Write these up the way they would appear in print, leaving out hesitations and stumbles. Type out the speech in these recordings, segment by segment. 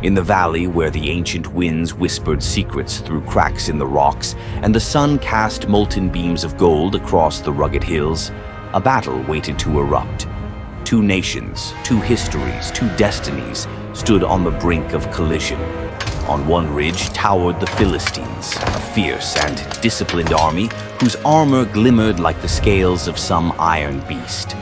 In the valley where the ancient winds whispered secrets through cracks in the rocks and the sun cast molten beams of gold across the rugged hills, a battle waited to erupt. Two nations, two histories, two destinies stood on the brink of collision. On one ridge towered the Philistines, a fierce and disciplined army whose armor glimmered like the scales of some iron beast.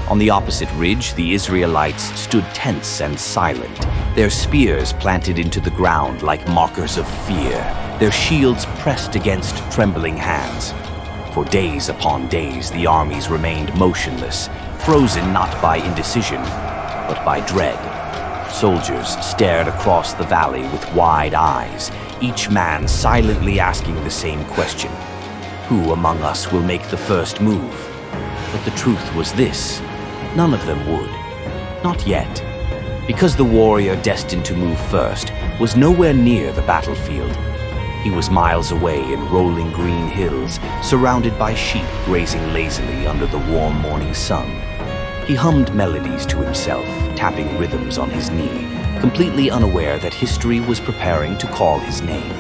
On the opposite ridge, the Israelites stood tense and silent, their spears planted into the ground like markers of fear, their shields pressed against trembling hands. For days upon days, the armies remained motionless, frozen not by indecision, but by dread. Soldiers stared across the valley with wide eyes, each man silently asking the same question: who among us will make the first move? But the truth was this: none of them would. Not yet. Because the warrior destined to move first was nowhere near the battlefield. He was miles away in rolling green hills, surrounded by sheep grazing lazily under the warm morning sun. He hummed melodies to himself, tapping rhythms on his knee, completely unaware that history was preparing to call his name.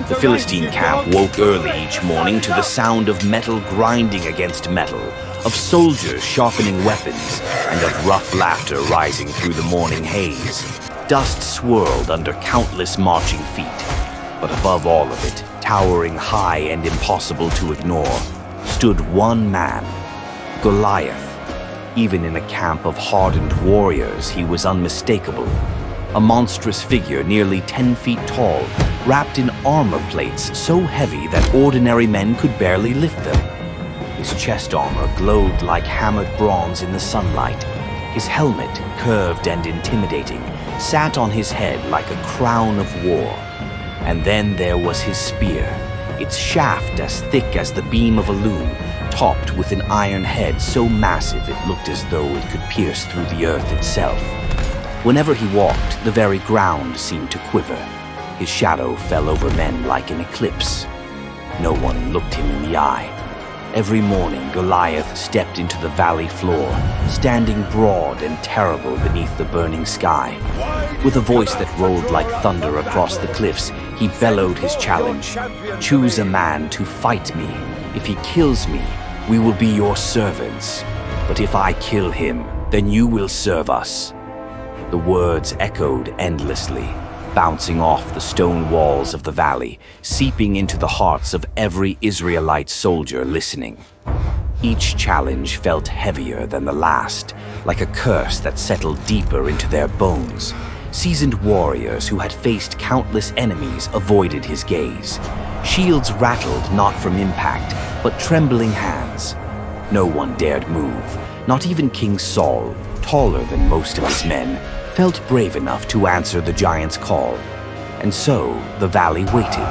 The Philistine camp woke early each morning to the sound of metal grinding against metal, of soldiers sharpening weapons, and of rough laughter rising through the morning haze. Dust swirled under countless marching feet, but above all of it, towering high and impossible to ignore, stood one man, Goliath. Even in a camp of hardened warriors, he was unmistakable. A monstrous figure nearly 10 feet tall, wrapped in armor plates so heavy that ordinary men could barely lift them. His chest armor glowed like hammered bronze in the sunlight. His helmet, curved and intimidating, sat on his head like a crown of war. And then there was his spear, its shaft as thick as the beam of a loom, topped with an iron head so massive it looked as though it could pierce through the earth itself. Whenever he walked, the very ground seemed to quiver. His shadow fell over men like an eclipse. No one looked him in the eye. Every morning, Goliath stepped into the valley floor, standing broad and terrible beneath the burning sky. With a voice that rolled like thunder across the cliffs, he bellowed his challenge: "Choose a man to fight me. If he kills me, we will be your servants. But if I kill him, then you will serve us." The words echoed endlessly, bouncing off the stone walls of the valley, seeping into the hearts of every Israelite soldier listening. Each challenge felt heavier than the last, like a curse that settled deeper into their bones. Seasoned warriors who had faced countless enemies avoided his gaze. Shields rattled not from impact, but trembling hands. No one dared move. Not even King Saul, taller than most of his men, felt brave enough to answer the giant's call. And so the valley waited,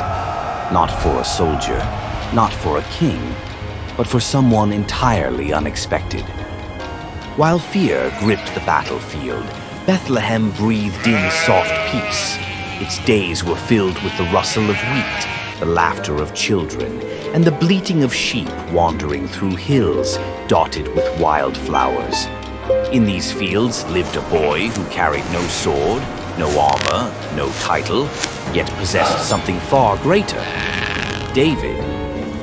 not for a soldier, not for a king, but for someone entirely unexpected. While fear gripped the battlefield, Bethlehem breathed in soft peace. Its days were filled with the rustle of wheat, the laughter of children, and the bleating of sheep wandering through hills dotted with wildflowers. In these fields lived a boy who carried no sword, no armor, no title, yet possessed something far greater. David,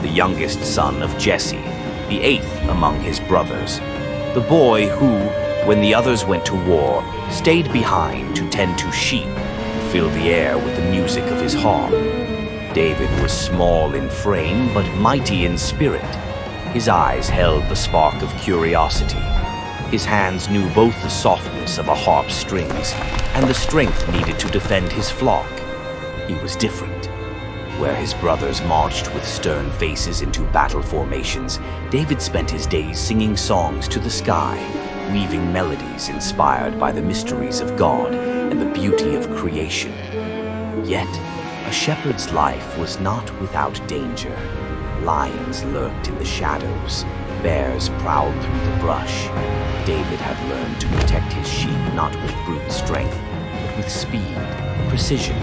the youngest son of Jesse, the eighth among his brothers. The boy who, when the others went to war, stayed behind to tend to sheep and fill the air with the music of his harp. David was small in frame, but mighty in spirit. His eyes held the spark of curiosity. His hands knew both the softness of a harp's strings and the strength needed to defend his flock. He was different. Where his brothers marched with stern faces into battle formations, David spent his days singing songs to the sky, weaving melodies inspired by the mysteries of God and the beauty of creation. Yet, a shepherd's life was not without danger. Lions lurked in the shadows. Bears prowled through the brush. David had learned to protect his sheep not with brute strength, but with speed, precision,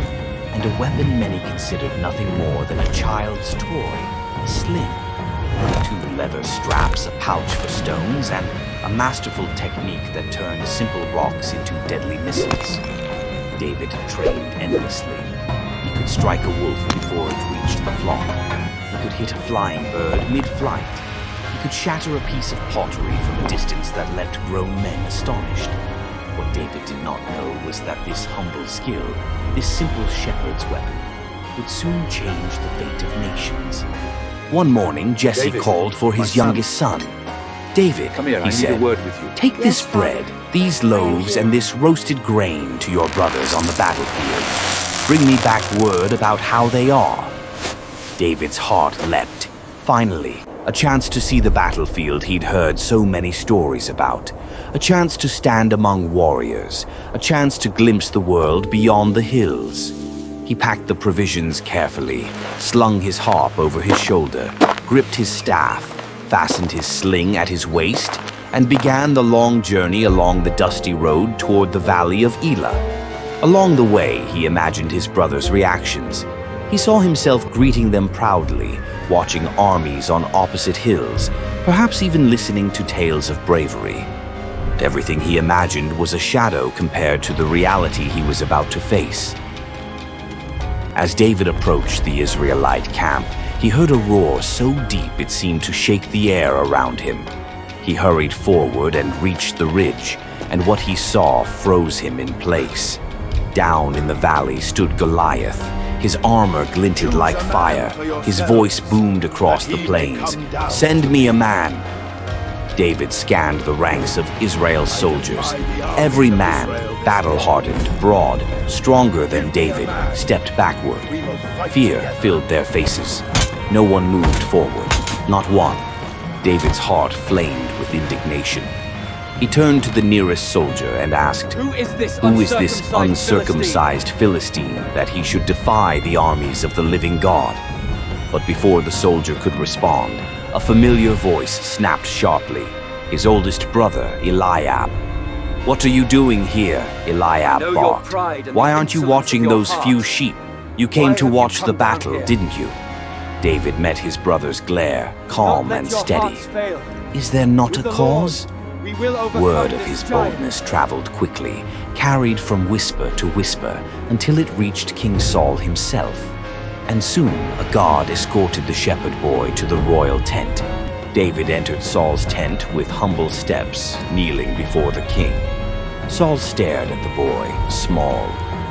and a weapon many considered nothing more than a child's toy, a sling. 2 leather straps, a pouch for stones, and a masterful technique that turned simple rocks into deadly missiles. David trained endlessly. He could strike a wolf before it reached the flock. He could hit a flying bird mid-flight. He could shatter a piece of pottery from a distance that left grown men astonished. What David did not know was that this humble skill, this simple shepherd's weapon, would soon change the fate of nations. One morning, Jesse called for his youngest son. "David," Come here, he said, need a word with you. "take this bread, these loaves, and this roasted grain to your brothers on the battlefield. Bring me back word about how they are." David's heart leapt. Finally, a chance to see the battlefield he'd heard so many stories about. A chance to stand among warriors. A chance to glimpse the world beyond the hills. He packed the provisions carefully, slung his harp over his shoulder, gripped his staff, fastened his sling at his waist, and began the long journey along the dusty road toward the valley of Elah. Along the way, he imagined his brothers' reactions. He saw himself greeting them proudly, watching armies on opposite hills, perhaps even listening to tales of bravery. But everything he imagined was a shadow compared to the reality he was about to face. As David approached the Israelite camp, he heard a roar so deep it seemed to shake the air around him. He hurried forward and reached the ridge, and what he saw froze him in place. Down in the valley stood Goliath. His armor glinted like fire. His voice boomed across the plains. "Send me a man." David scanned the ranks of Israel's soldiers. Every man, battle-hardened, broad, stronger than David, stepped backward. Fear filled their faces. No one moved forward, not one. David's heart flamed with indignation. He turned to the nearest soldier and asked, Who is this uncircumcised Philistine that he should defy the armies of the living God? But before the soldier could respond, a familiar voice snapped sharply. His oldest brother, Eliab. "What are you doing here?" Eliab Know your barked. pride and "Why the aren't you insolence watching of your those heart. few sheep? You came Why to have you watch the come back battle, here? didn't you?" David met his brother's glare, calm and steady. "Is there not a cause?" Word of his boldness traveled quickly, carried from whisper to whisper, until it reached King Saul himself. And soon a guard escorted the shepherd boy to the royal tent. David entered Saul's tent with humble steps, kneeling before the king. Saul stared at the boy, small,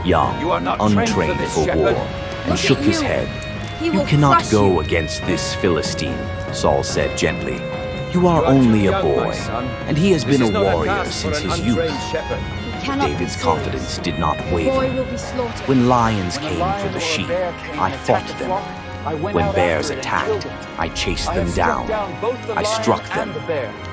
young, You are not trained untrained for this, for shepherd. war, and Look shook at his you. head. He "You will cannot crush go you. against this Philistine," Saul said gently. "You are only a boy, and he has been a warrior since his youth." He cannot David's be confidence did not The boy waver. will be slaughtered. When lions came for the sheep, I fought them. When bears attacked, I chased them down. I struck them.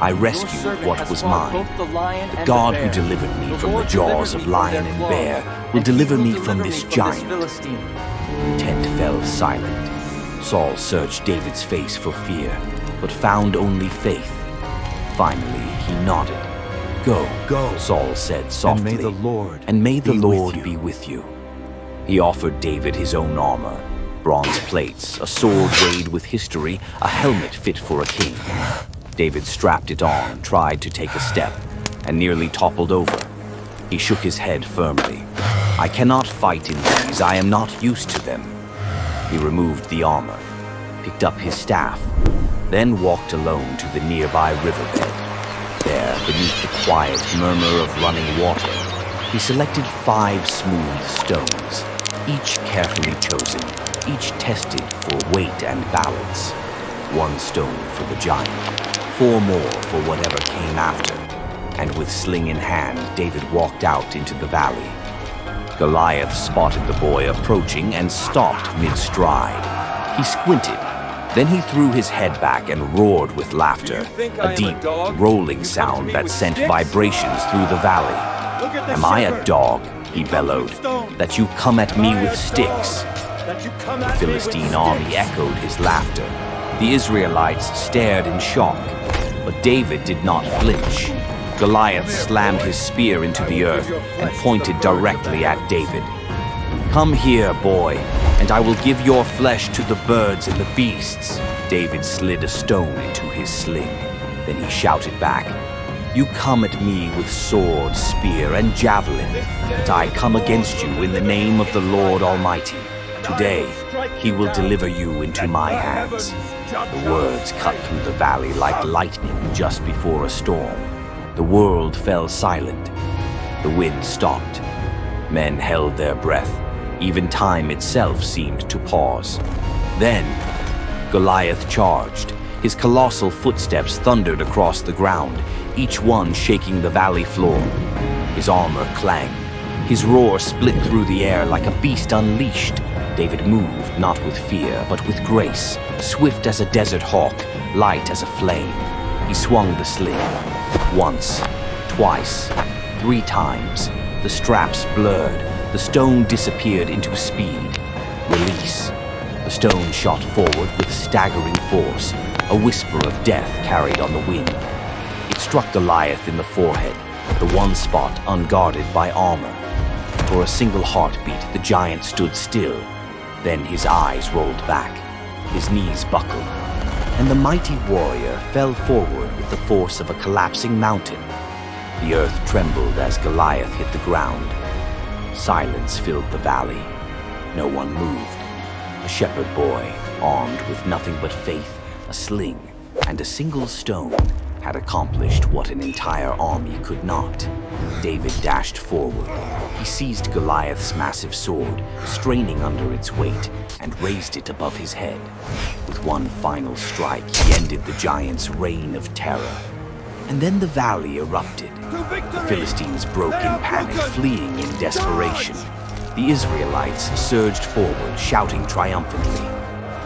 I rescued what was mine. The God who delivered me from the jaws of lion and bear will deliver me from this giant. The tent fell silent. Saul searched David's face for fear, but found only faith. Finally, he nodded. Go, Saul said softly, and may the Lord be with you. He offered David his own armor, bronze plates, a sword weighed with history, a helmet fit for a king. David strapped it on, tried to take a step, and nearly toppled over. He shook his head firmly. "I cannot fight in these. I am not used to them." He removed the armor, picked up his staff, then walked alone to the nearby riverbed. There, beneath the quiet murmur of running water, he selected 5 smooth stones, each carefully chosen, each tested for weight and balance. 1 stone for the giant, 4 more for whatever came after, and with sling in hand, David walked out into the valley. Goliath spotted the boy approaching and stopped mid-stride. He squinted. Then he threw his head back and roared with laughter, a deep, rolling sound that sent vibrations through the valley. "Am I a dog?" he bellowed, "that you come at me with sticks?" The Philistine army echoed his laughter. The Israelites stared in shock, but David did not flinch. Goliath slammed his spear into the earth and pointed directly at David. "Come here, boy, and I will give your flesh to the birds and the beasts." David slid a stone into his sling. Then he shouted back, You come at me with sword, spear, and javelin, but I come against you in the name of the Lord Almighty. Today, he will deliver you into my hands." The words cut through the valley like lightning just before a storm. The world fell silent. The wind stopped. Men held their breath. Even time itself seemed to pause. Then, Goliath charged. His colossal footsteps thundered across the ground, each one shaking the valley floor. His armor clanged. His roar split through the air like a beast unleashed. David moved not with fear, but with grace, swift as a desert hawk, light as a flame. He swung the sling. Once, twice, 3 times. The straps blurred. The stone disappeared into speed. Release. The stone shot forward with staggering force, a whisper of death carried on the wind. It struck Goliath in the forehead, the one spot unguarded by armor. For a single heartbeat, the giant stood still. Then his eyes rolled back, his knees buckled, and the mighty warrior fell forward with the force of a collapsing mountain. The earth trembled as Goliath hit the ground. Silence filled the valley. No one moved. A shepherd boy, armed with nothing but faith, a sling, and a single stone, had accomplished what an entire army could not. David dashed forward. He seized Goliath's massive sword, straining under its weight, and raised it above his head. With one final strike, he ended the giant's reign of terror. And then the valley erupted. The Philistines broke in panic, fleeing in desperation. The Israelites surged forward, shouting triumphantly.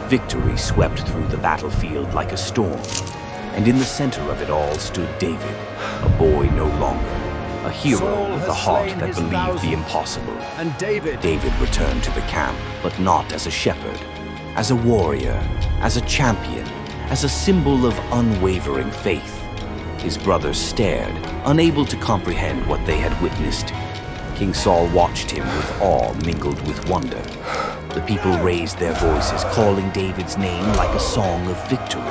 Victory swept through the battlefield like a storm. And in the center of it all stood David, a boy no longer, a hero with a heart that believed the impossible. And David returned to the camp, but not as a shepherd, as a warrior, as a champion, as a symbol of unwavering faith. His brothers stared, unable to comprehend what they had witnessed. King Saul watched him with awe mingled with wonder. The people raised their voices, calling David's name like a song of victory.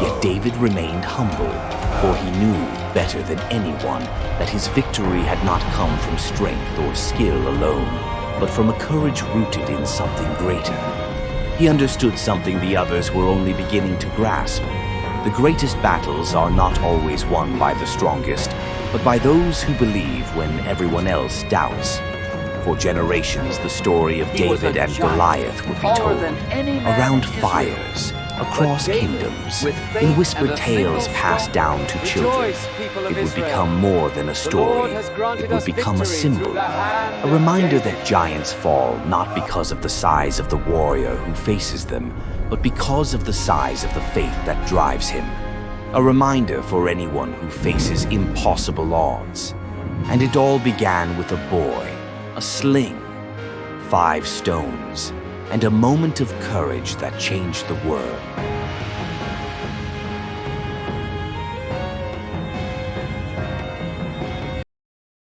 Yet David remained humble, for he knew better than anyone that his victory had not come from strength or skill alone, but from a courage rooted in something greater. He understood something the others were only beginning to grasp. The greatest battles are not always won by the strongest, but by those who believe when everyone else doubts. For generations, the story of David and Goliath would be told, around fires, across kingdoms, in whispered tales passed down to children. It would become more than a story. It would become a symbol, a reminder that giants fall not because of the size of the warrior who faces them, but because of the size of the faith that drives him. A reminder for anyone who faces impossible odds. And it all began with a boy, a sling, 5 stones, and a moment of courage that changed the world.